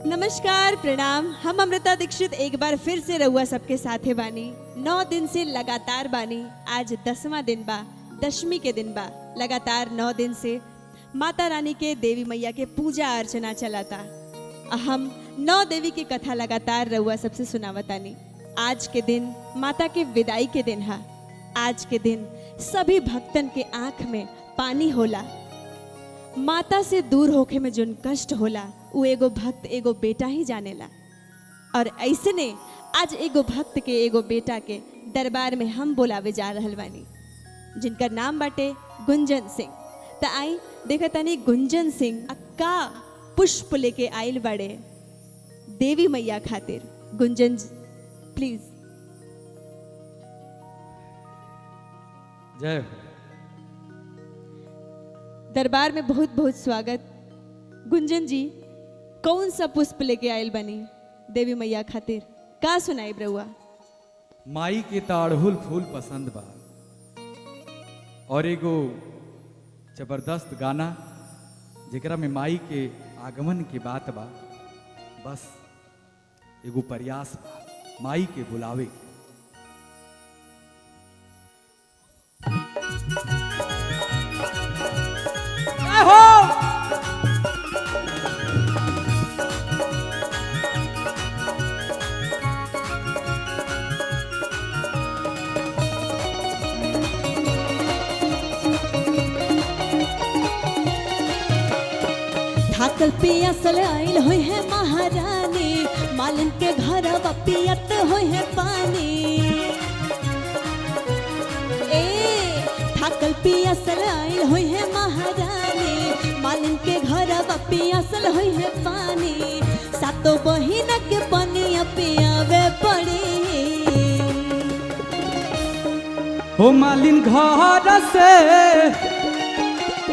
नमस्कार, प्रणाम। हम अमृता दीक्षित एक बार फिर से रहुआ सबके साथे बानी। 9 दिन से लगातार बानी। आज 10वां दिन बा, दशमी के दिन बा। लगातार 9 दिन से माता रानी के देवी मैया के पूजा अर्चना चलाता। हम 9 देवी की कथा लगातार रहुआ सबसे सुनावतानी। आज के दिन माता के विदाई के दिन है। आज के दिन सभी भक्तन के आंख में पानी होला। माता से दूर होके में जोन कष्ट होला वो एगो भक्त एगो बेटा ही जानेला। और ऐसे ने आज एगो भक्त के एगो बेटा के दरबार में हम बोलावे जा रहल बानी, जिनका नाम बाटे गुंजन सिंह। त आई देखतानी गुंजन सिंह का पुष्प लेके आइल बड़े देवी मैया खातिर। गुंजन प्लीज। जय हो। दरबार में बहुत बहुत स्वागत। गुंजन जी, कौन सा पुष्प लेके आयल बनी देवी मैया खातिर? का सुनाई ब्रहुआ? माई के ताड़हुल फूल पसंद बा और एगो जबरदस्त गाना जेकरा में माई के आगमन के बात बा। बस एगो प्रयास बा माई के बुलावे के। थाकल पियासल आइल होय है महारानी, मालिन के घर पियत होय है पानी। ए थाकल पियासल आइल होय है महारानी, मालिन के घर पियासल होय है पानी। सातो बहिन के पनिया पियावे पड़ी। हो मालिन घर से,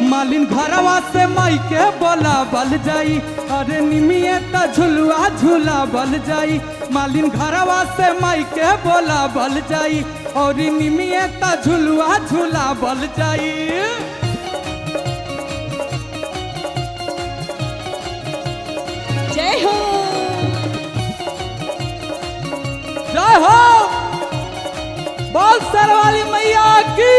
मालिन घरवा से माई के बोला बल जाई। अरे निमिये त झुलुआ झूला बल जाई। मालिन घरवा से माई के बोला बल जाई और निमिये त झुलुआ झूला बल जाई। जय हो, जय हो। बोल सरवाली मैया की।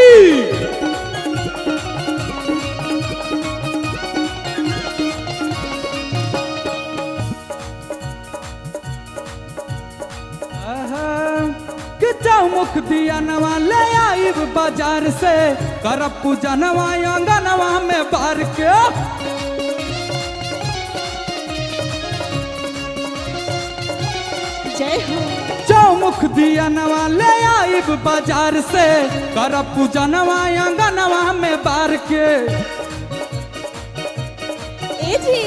मुख दिया नवा ले आइब बाजार से, करब पूजा नवा अंगनवा में बार के। जय हो। चौमुख दिया नवा ले आइब बाजार से, करब पूजा नवा अंगनवा में बार के। ए जी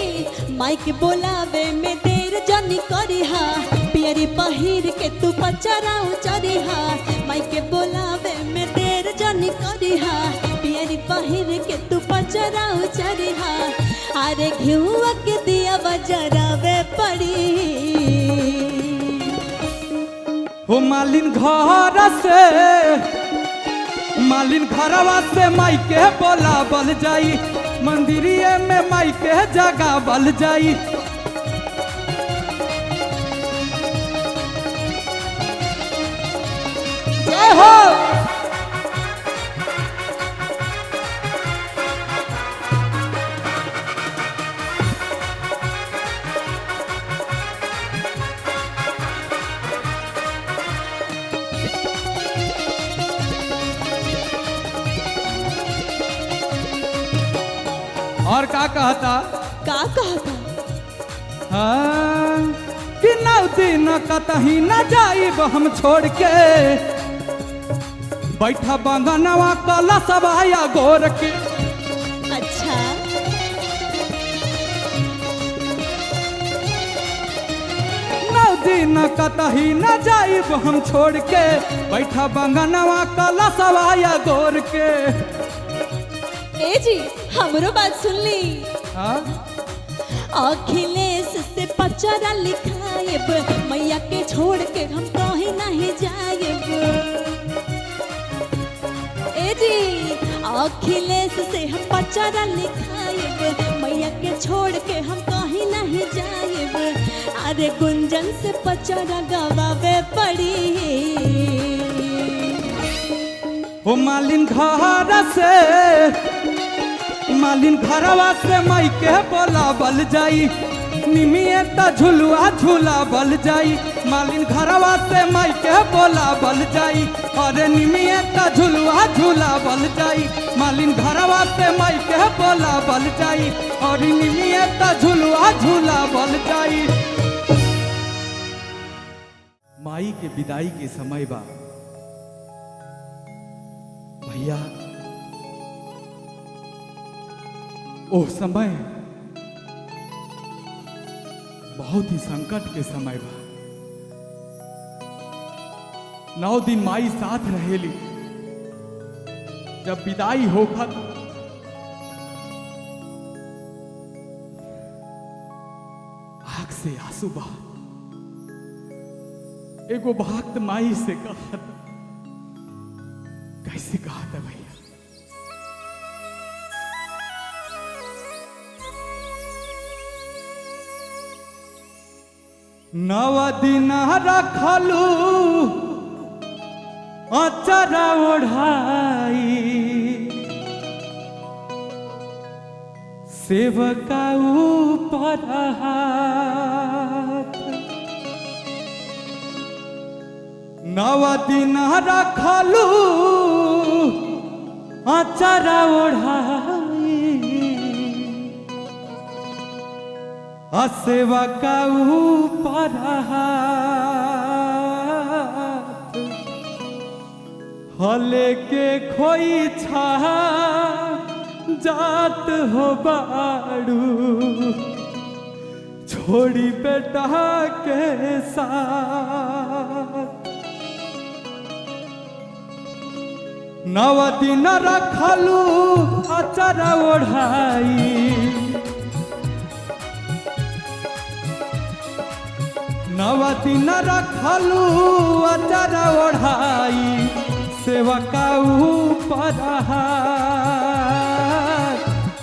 माई के बोलावे में देर जनी करिहा, पियरी पहिर के तू पचरा उचरिहा। माई के बोलावे में देर जनी करिहा, पियरी पहिर के तू पचरा उचरिहा। अरे घिउआ के दिया बजरावे पड़ी। हो मालिन घर से, मालिन घरवा से माई के बोला बल जाई। मंदिरिये में माई के जगह बल जाई। जय हो। और का कहता? का कहता? हाँ कि 9 दिन कतही न जाइब हम छोड़ के, बैठा बंगनवा कला सबाया गोर के। अच्छा 9 दिन कतही न जाइब हम छोड़ के, बैठा बंगनवा कला सबाया गोर के। ए जी हमरो बात सुन ली। हाँ? अखिलेश से पचरा लिखाएब, मैया के छोड़ के हम कहीं नहीं जाएब। ए जी अखिलेश से हम पचरा लिखाएब, मैया के छोड़ के हम कहीं नहीं जाएब। अरे गुंजन से पचरा गवावे पड़ी। हो मालिन घरवा से माई के बोला बल जाई, निमिये त झुलुआ झूला बल जाई। मालिन घरवा से माई के बोला बल जाई, अरे निमिये त झुलुआ झूला बल जाई। मालिन घरवा से माई के बोला बल जाई, और निमिये त झुलुआ झूला बल जाई। माई के विदाई के समय बा भैया, ओ समय बहुत ही संकट के समय बा। 9 दिन माई साथ रहेली, जब विदाई होखत आँख से आंसू बहा। एगो भक्त माई से कहत, कैसे कहता भैया, नव दिन रखलू अचरा ओढ़ाई, सेवका ऊपर हाथ। 9 दिन रखलू अचरा ओढ़ाई, सेवका ऊपर हाथ। हले के खोई छा जात हो बाड़ू, छोड़ी बेटा के साथ। 9 दिन रखलू अचरा ओढ़ाई, 9 दिन रखलू अचरा ओढ़ाई, सेवका ऊपर हाथ।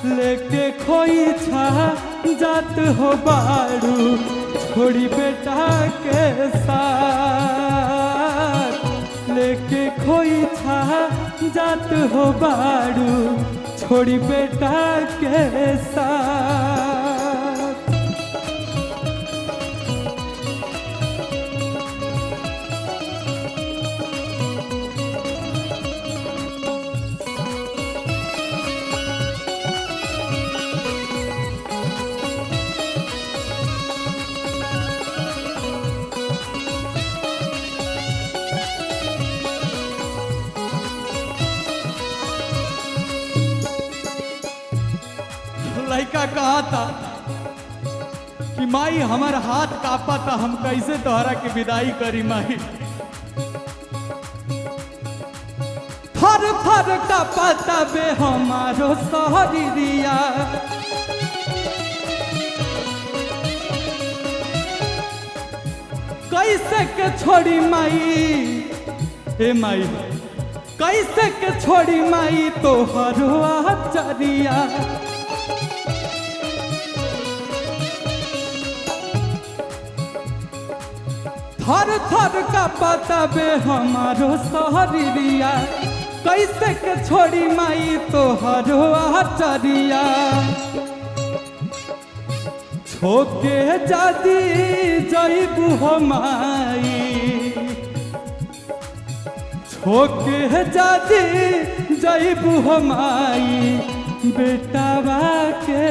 लेके खोई छा जात हो बाड़ू, छोड़ी बेटा के साथ। लेके खोई छा जात हो बाड़ू, छोड़ी बेटा के साथ। लड़का कहा था कि माई हमार हाथ कापा था, हम कैसे तोहरा के विदाई करी माई। थर थर कापा तबे हमारो शरीरिया, कैसे के छोड़ी माई, ए माई कैसे के छोड़ी माई तोहरो आचरिया। थर थर का पता बे हमारो शरीरिया, कैसे के छोड़ी माई तोहरो आचरिया। छोके जादी जईबू हो माई, छोके जादी जईबू हो माई, बेटावा के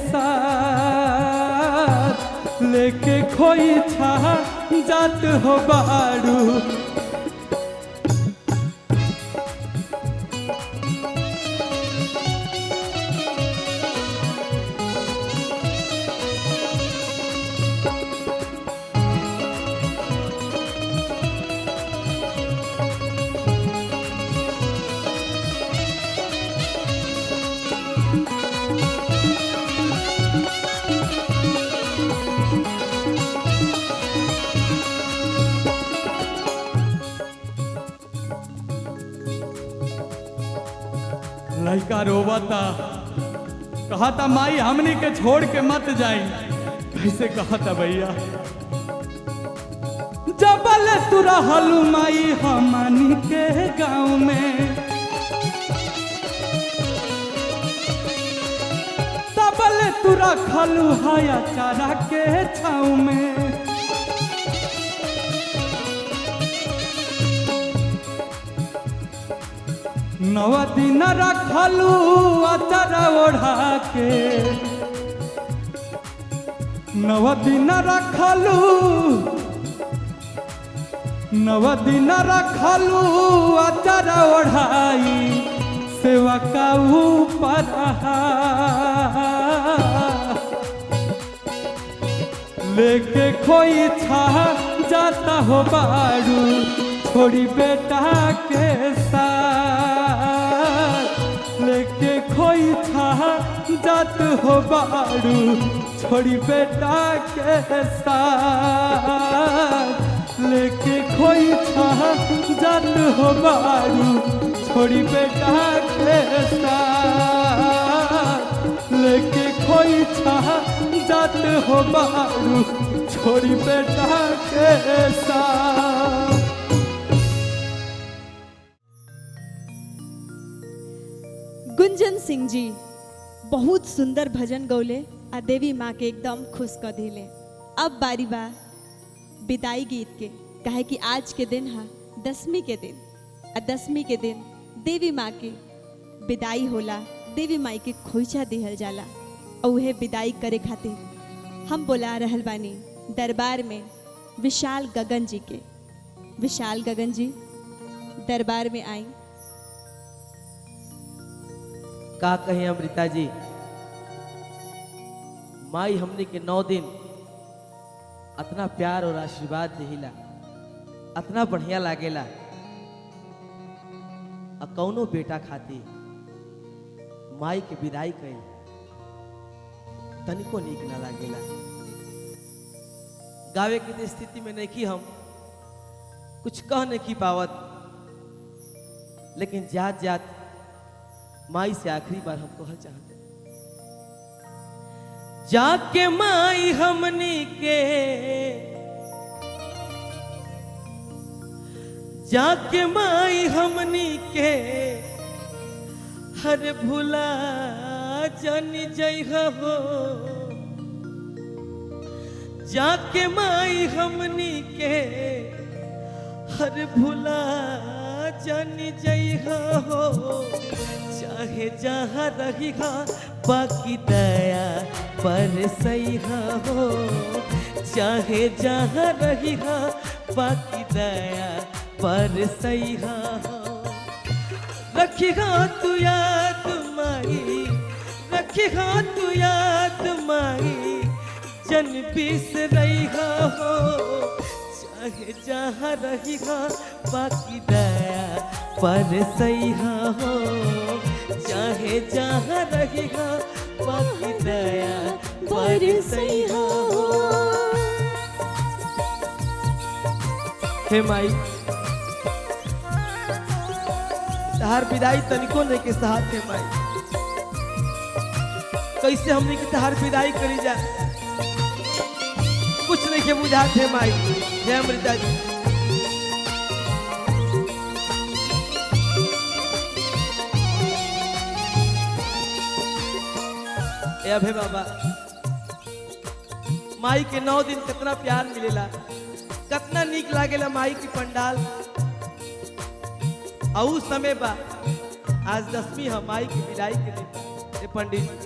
साथ। लेके खोई छा जात हो बाड़ू, लड़का रोवता, कहता माई हमनी के छोड़ के मत जाई, कैसे कहा था भैया, जबल तू रहलू माई हमनी के गाँव में, तबल तू रखलू हया चारा के छाँव में। नौ दिन रखलू अचारा ओढ़ा के, नौ दिन रखलू, नौ दिन रखलू अचारा ओढ़ाई सेवा का ऊपर लेके खोई छा जाता हो बारू छोड़ी बेटा के साथ, लेके खोई छा जात हो बारू छोड़ी बेटा के साथ, लेके खोई छा जात हो बारू छोड़ी बेटा के साथ, लेके खोई छा जात हो बारू छोड़ी बेटा के साथ। गुंजन सिंह जी बहुत सुंदर भजन गौले आ देवी माँ के एकदम खुश कर दिले। अब बारी बा विदाई गीत के, कहे कि आज के दिन है दसवीं के दिन, आ दसवीं के दिन देवी माँ की विदाई होला, देवी माई के खोइछा दिहल जाला। और उहे विदाई करे खातिर हम बोला रहल बानी दरबार में विशाल गगन जी के। विशाल गगन जी दरबार में आई। का कहें अमृता जी, माई हमने के 9 दिन अतना प्यार और आशीर्वाद देहिला, अतना बढ़िया लागेला। आ कौनो बेटा खाती माई के विदाई कई तनिको नीक ना लागेला। गावे की स्थिति में नहीं की, हम कुछ कह नहीं की पावत, लेकिन जात जात माई से आखिरी बार हम कहल चाहते, जाके माई हमनी के, जाके माई हमनी के हर भुला जानी जइहा हो, जाके माई हमनी के हर भुला जानी जइहा हो, चाहे जहाँ रहिहा बाकी दया पर सहिहा हो, चाहे जहाँ रहिहा बाकी दया पर सहिहा हो। रखिहा तू याद माई, रखिहा तू याद माई, जन बिसरइहा हो, चाहे जहाँ रहिहा बाकी दया पर सहिहा हो, चाहे जहाँ रहिहा बाकी दया पर सहिहा हो। हे माई तहार विदाई तनिको नहीं के साथ है माई, कैसे हमने की तहार विदाई करी जा, कुछ नहीं के बुझाते माई। हे अमृता जी अभे बाबा, माई के 9 दिन कितना प्यार मिलेला, कितना नीक लागेला माई की पंडाल। और समय बा आज 10वीं है माई की विदाई के दिन। पंडित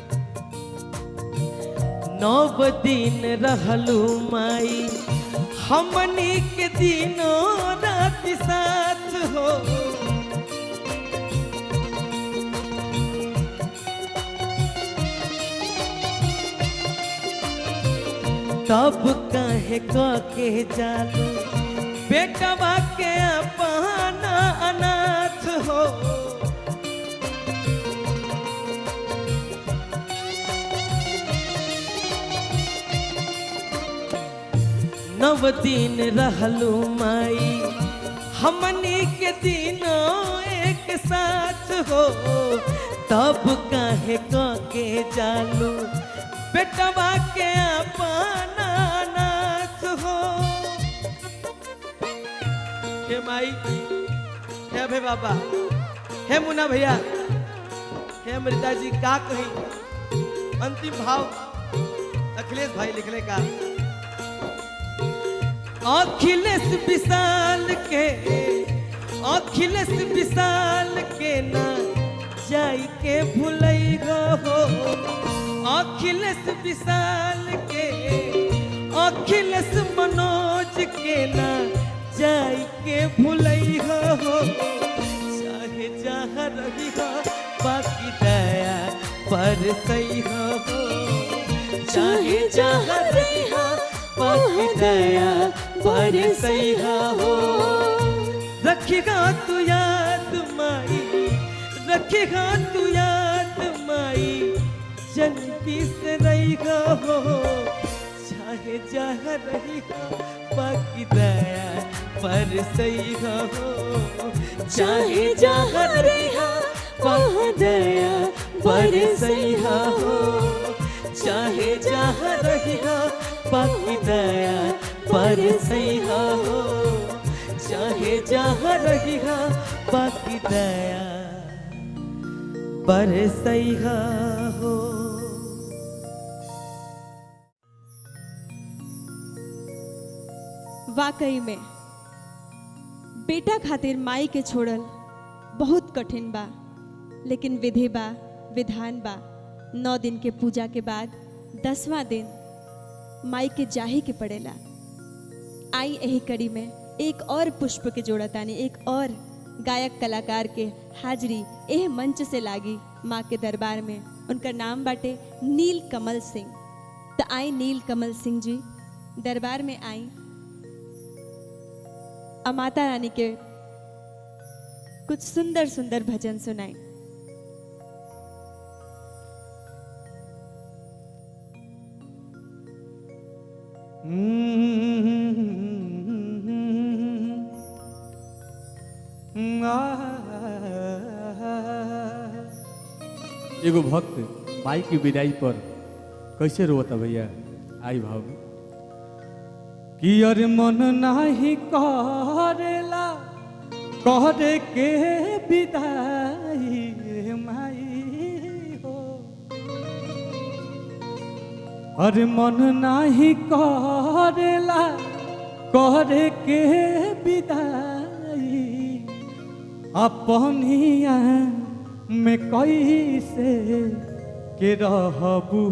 9 दिन रहलू माई हमनी के दिनों रात साथ हो, तब कहे के जालू बेटवा के अपना अनाथ हो, नव दिन रहलू माई हमनी के दिनों एक साथ हो, तब कहे के जालू बेटवा के अपना नाथ हो। हे माई, हे भे बाबा, हे मुन्ना भैया, हे अमृता जी, का कही अंतिम भाव अखिलेश भाई लिखले का। अखिलेश विशाल के, अखिलेश विशाल के ना जाई के भुलई हो। अखिलेश विशाल के, अखिलेश मनोज के ना जाई के भुलई हो। चाहे जहाँ रही हो बाकी दया पर सही हो। चाहे जहाँ रही हो बाकी दया पर सही हो। रखेगा तू याद माई, रखेगा तू याद माई, जनती से रही हो। चाहे जहाँ रही हो बाकी दया पर सही हो। चाहे जहाँ रही हो वहाँ दया पर सही हो। चाहे जहाँ रही हो बाकी दया पर सही हो। चाहे जहाँ रही हो बाकी दया पर सही हो। वाकई में बेटा खातिर माई के छोड़ल बहुत कठिन बा, लेकिन विधि बा, विधान बा। 9 दिन के पूजा के बाद 10वां दिन माई के जाही के पड़ेला। आई यही कड़ी में एक और पुष्प के जोड़तानी, एक और गायक कलाकार के हाजिरी एह मंच से लागी माँ के दरबार में। उनका नाम बाटे नील कमल सिंह। तो आई नील कमल सिंह जी दरबार में आई, माता रानी के कुछ सुंदर सुंदर भजन सुनाए। एगो भक्त माई की विदाई पर कैसे रोता भैया, आई भाव में कि अरे मन नाही करेला करे के विदाई माई हो। अरे मन नाही करेला करे के विदाई, अपनिया में कैसे के रहबू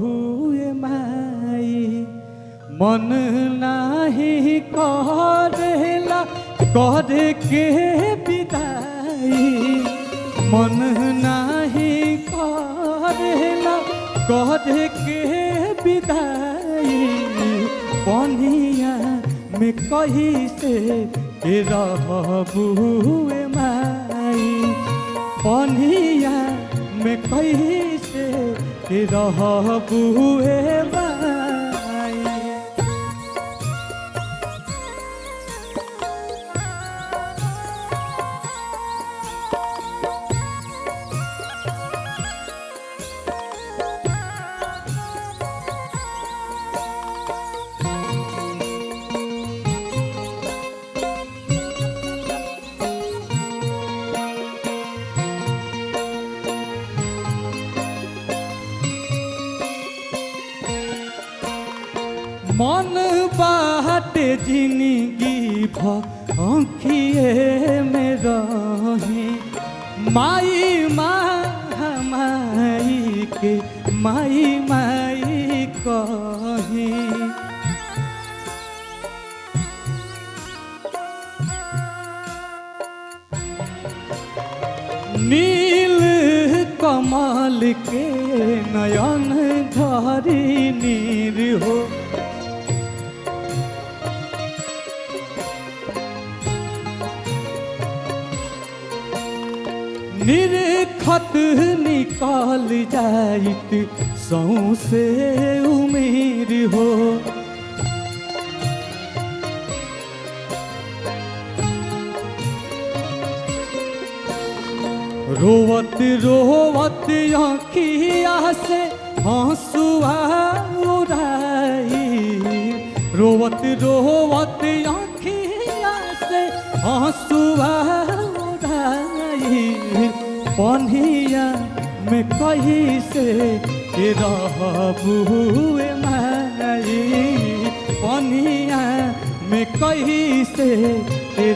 माई। मन नाही करेला करे के विदाई, मन नाही करेला करे के विदाई, पनिया में कैसे के रहबू माई। पनिया में कैसे के रहबू माई। मन बाटे जिंदगी भर आँखिए में रही, माई माई के माई माई कही। नील कमल के नयन धारी नीर हो, निरखत निकाल जाइत सौसे उमेर हो। रोवत रोवत आँखिया से आंसुआ रोवत रोवत आँखिया से आंसुआ पनिया में कहीं से रहबुए माई पनिया में कहीं से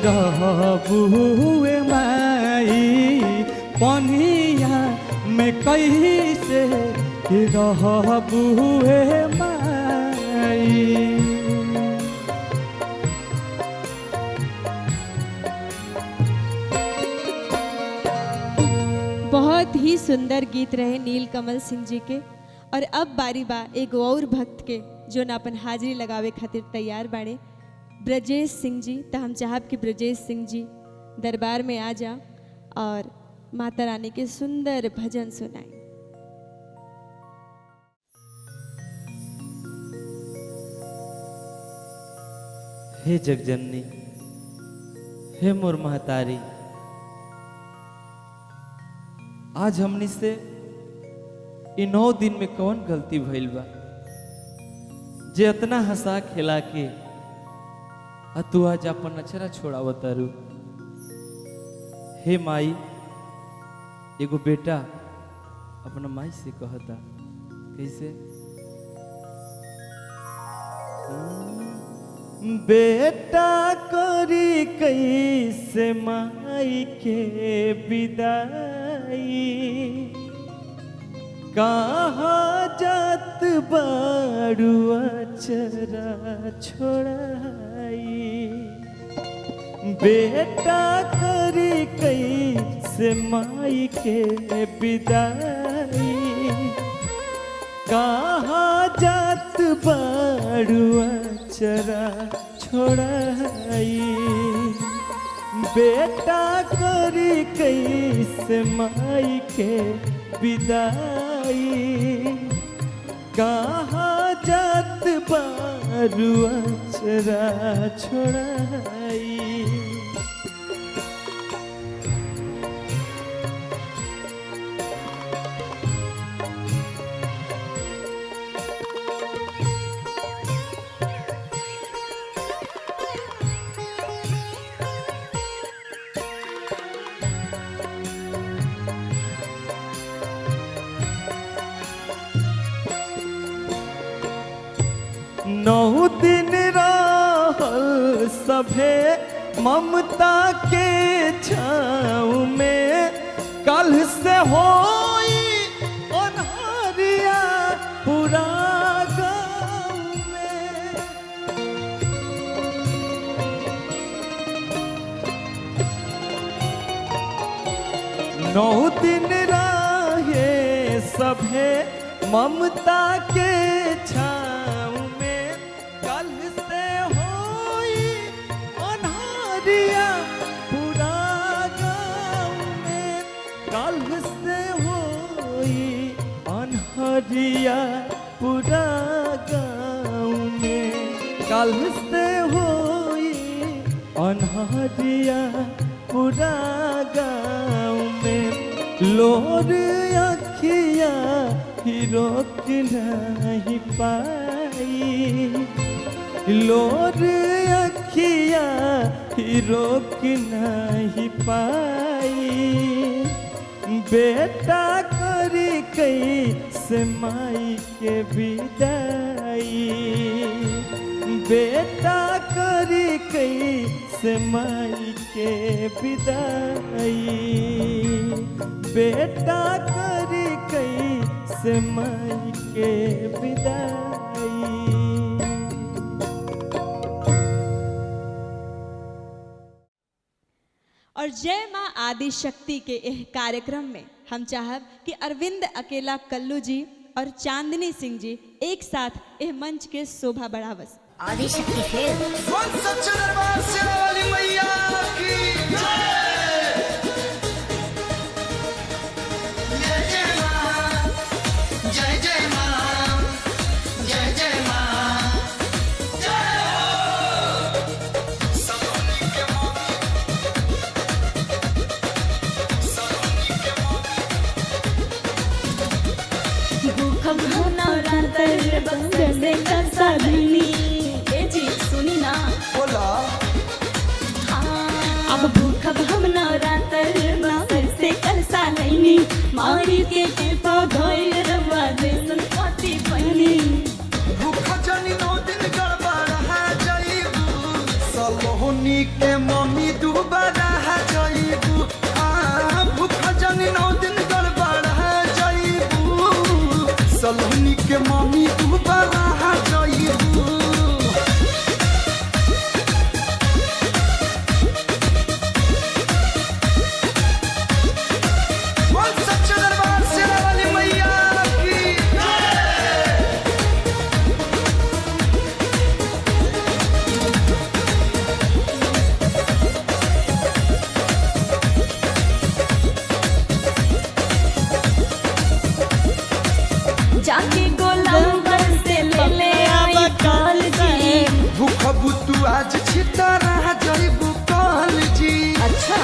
रहबुए माई पनिया में कहीं से रहबुए माई। बहुत ही सुंदर गीत रहे नीलकमल सिंह जी के। और अब बारी बा एक और भक्त के जो ना अपन हाजिरी लगावे खातिर तैयार बाड़े, ब्रजेश सिंह जी। तो हम चाहब कि ब्रजेश सिंह जी दरबार में आ जा और माता रानी के सुंदर भजन सुनाए। हे जगजननी, हे मोर महतारी, आज हमनी से इन 9 दिन में कौन गलती भइल बा जे इतना हंसा खेला के आ तू आज अपन अचरा छोड़ावत तारू। हे माई, एगो बेटा अपना माई से कहता कैसे, बेटा करी कैसे माई के विदाई, कहाँ जात बारू अचरा छोड़ाई। बेटा करी कैसे माई के विदाई, कहाँ जात बारू अचरा छोड़ाई। बेटा करी कैसे माई के विदाई, कहाँ जात बारू अचरा छोड़ाई। नौ दिन रहल सभे ममता के छाँव में, कल से होई अन्हारिया पूरा गाँव में। नौ दिन रहे सभे ममता के छाँव में, कल से होई अन्हारिया पूरा गाँव में। कल से होई अन्हारिया पूरा गाँव में। कल से होई अन्हारिया पूरा गाँव में। लोर अखिया ही रोक नहीं पाई, लोर अखिया ही रोक नहीं पाई। बेटा करी कैसे माई के विदाई, बेटा करी कैसे माई के विदाई। बेटा करी कैसे माई के विदाई। और जय माँ आदि शक्ति के यह कार्यक्रम में हम चाहब कि अरविंद अकेला कल्लू जी और चांदनी सिंह जी एक साथ यह मंच के शोभा बढ़ावस। आदि शक्ति फिल्म सच्चे दरबार से वाली मैया की जय। जय मां, जय जय मां, जय जय मां, जय हो। सलोनी के मम्मी, सलोनी के मम्मी। भूखम होना रातर बंगले का साधनी, ए जी मारी के कृपा भइल रउआ जैसन पति बनी भूख जनी 9 दिन गड़बड़ है जाइबू सलोनी के मम्मी दोबारा है जाइबू भूख जनी 9 दिन गड़बड़ है जाइबू सलोनी के मम्मी दोबारा है जाइबू बोल सच्चे दरबार शेरा वाली मैया की जाके गोलंबर से ले आई काल जी भूख बुतू आज छिता रह जाइबू काल जी अच्छा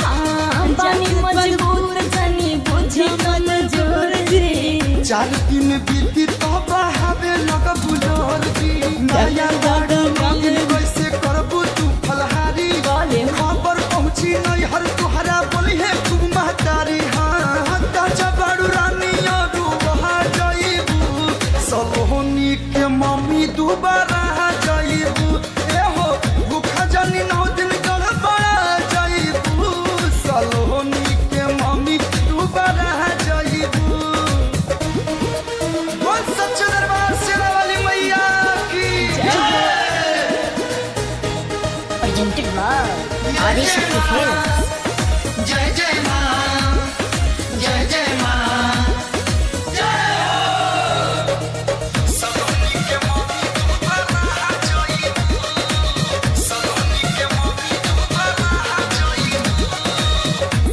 हाँ जानी मजबूर जानी बुझी मन जोर जी 4 दिन बीती तो बहावे लग बुलोर जी नया गाड़ी मांगे वैसे करबू तू फलहारी बोले खबर पहुंची नहीं हर तुहरा बोली है खूब महतारी हाँ ताजा बाड़ू रानी और वहा जाइबू सलोनी के मम्मी दोबारा जाइबू ए हो भूखा जानी 9 दिन गड़बड़ा जाइबू सलोनी के मम्मी दोबारा जाइबू बोल सच्चे दरबार शेरा वाली मैया की presented by Adishakti Films. जय जय माँ जय जय माँ जय हो सलोनी के मम्मी दोबारा जाइबू सलोनी के मम्मी दोबारा जाइबू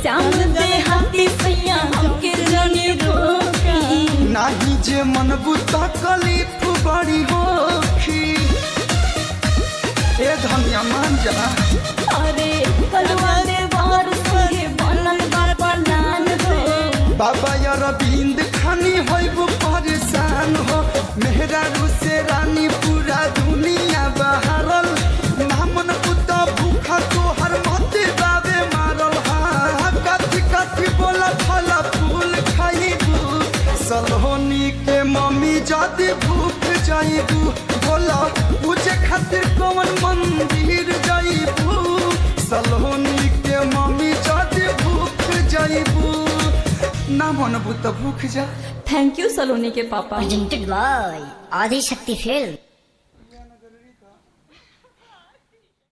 श्याम दे हाथी सैया हमके रंगे रोकी नाही जे मनबू तकलीफ बड़ी होखी ए धनिया मान जा अरे कलवा दे बाहर संगे बनल बाबा लान हो बाबा यार बिंद खानी होइबू परेशान हो मेहरा से रानी पूरा दुनिया बहारल नामन पुता भूखा तो हर मते बाबे मारल हाँ कथी कथी बोला फल फूल खाइबू सलोनी के मम्मी जाती भूख जाइबू बोला पूछे खातिर कौन मंदिर जाइबू सलोनी के मम्मी जाती भूख जाइबू ना मनबू तो भूख जा थैंक यू सलोनी के पापा Presented by Adishakti Films.